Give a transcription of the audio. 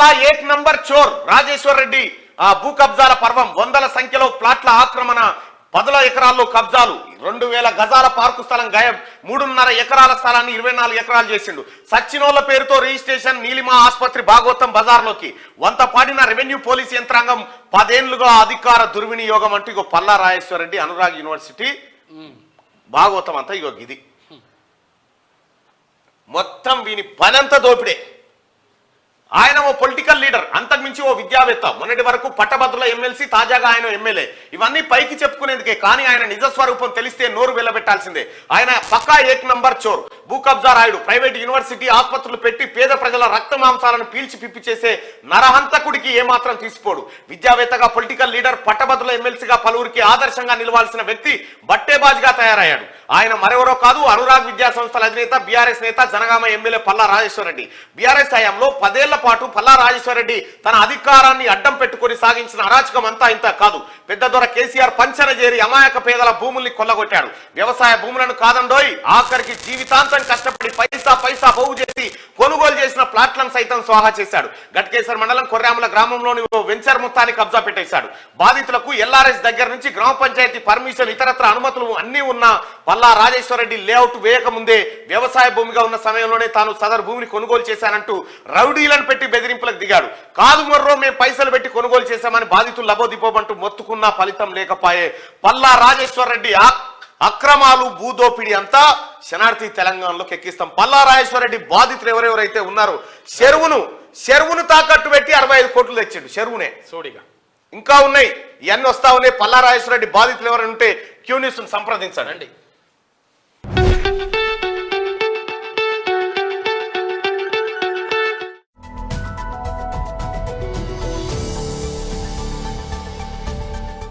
పల్లా ఏక్ number చోర్ రాజేశ్వర్ రెడ్డి భూ కబ్జాల పర్వం, వందల సంఖ్యలో ప్లాట్ల ఆక్రమణ, 10 ఎకరాల్లో కబ్జాలు, 2000 గజాల పార్కు స్థలం గాయం, 3.5 ఎకరాల స్థలాన్ని 24 ఎకరాలు చేసిండు. సచ్చినోళ్ల పేరుతో రిజిస్ట్రేషన్, నీలిమా ఆసుపత్రి భాగవతం బజార్లోకి వంత పాడిన రెవెన్యూ పోలీసు యంత్రాంగం, 10 ఏళ్లుగా అధికార దుర్వినియోగం అంటూ ఇగో పల్లా రాజేశ్వర్ రెడ్డి అనురాగ్ యూనివర్సిటీ భాగవతం అంతా ఇగో ఇది మొత్తం వీని పనంతా దోపిడే. ఆయన ఓ పొలిటికల్ లీడర్, అంతకుమించి ఓ విద్యావేత్త, మొన్నటి వరకు పట్టభద్రుల ఎమ్మెల్సీ, తాజాగా ఆయన ఎమ్మెల్యే. ఇవన్నీ పైకి చెప్పుకునేందుకే, కానీ ఆయన నిజ స్వరూపం తెలిస్తే నోరు వెళ్ళబెట్టాల్సిందే. ఆయన పక్కా ఏక్ నంబర్ చోర్, భూ కబ్జా రాయుడు, ప్రైవేట్ యూనివర్సిటీ ఆసుపత్రులు పెట్టి పేద ప్రజల రక్త మాంసాలను పీల్చి పిప్పి చేసే నరహంతకుడికి ఏమాత్రం తీసిపోడు. విద్యావేత్తగా, పొలిటికల్ లీడర్, పట్టభద్రుల ఎమ్మెల్సీగా పలువురికి ఆదర్శంగా నిలవాల్సిన వ్యక్తి బట్టేబాజ్గా తయారయ్యాడు. ఆయన మరెవరో కాదు, అనురాగ్ విద్యా సంస్థల అధినేత, బీఆర్ఎస్ నేత, జనగామ ఎమ్మెల్యే పల్లా రాజేశ్వర్ రెడ్డి. బీఆర్ఎస్ హయాంలో 10 ఏళ్ల పాటు పల్లా రాజేశ్వర్ రెడ్డి తన అధికారాన్ని అడ్డం పెట్టుకుని సాగించిన అరాచకం అంతా ఇంత కాదు. పెద్ద దొర కేసీఆర్ పంచన చేరి అమాయక పేదల భూముల్ని కొల్లగొట్టాడు. వ్యవసాయ భూములను కాదండోయ్, ఆఖరికి జీవితాంతం కష్టపడి పైసా పైసా పోగు చేసి కొనుగోలు చేసిన ప్లాట్లను సైతం స్వాహా చేశాడు. గట్కేశ్వర్ మండలం కొర్రాముల గ్రామంలోని ఓ వెంచర్ మొత్తాన్ని కబ్జా పెట్టేశాడు. బాధితులకు ఎల్ఆర్ఎస్ దగ్గర నుంచి గ్రామ పంచాయతీ పర్మిషన్, ఇతరత్ర అనుమతులు అన్ని ఉన్నా పల్లా రాజేశ్వర్ రెడ్డి లేఅవుట్ వేయకముందే వ్యవసాయ భూమిగా ఉన్న సమయంలోనే తాను సదరు భూమిని కొనుగోలు చేశానంటూ రౌడీలను పెట్టి బెదిరింపులకు దిగాడు. కాదు మొర్రో, మేము పైసలు పెట్టి కొనుగోలు చేశామని బాధితులు లబోదిపోమంటూ మొత్తుకున్నా ఫలితం లేకపాయే. పల్లా రాజేశ్వర్ రెడ్డి అక్రమాలు, భూదోపిడి అంతా శనార్థి తెలంగాణలోకి ఎక్కిస్తాం. పల్లా రాజేశ్వర్ రెడ్డి బాధితులు ఎవరెవరైతే ఉన్నారో చెరువును తాకట్టు పెట్టి 65 కోట్లు తెచ్చిండు. చెరువునే సోడిగా ఇంకా ఉన్నాయి, ఇవన్నీ వస్తా ఉన్నాయి. పల్లా రాజేశ్వర రెడ్డి బాధితులు ఎవరైనా ఉంటే క్యూ న్యూస్ సంప్రదించండి.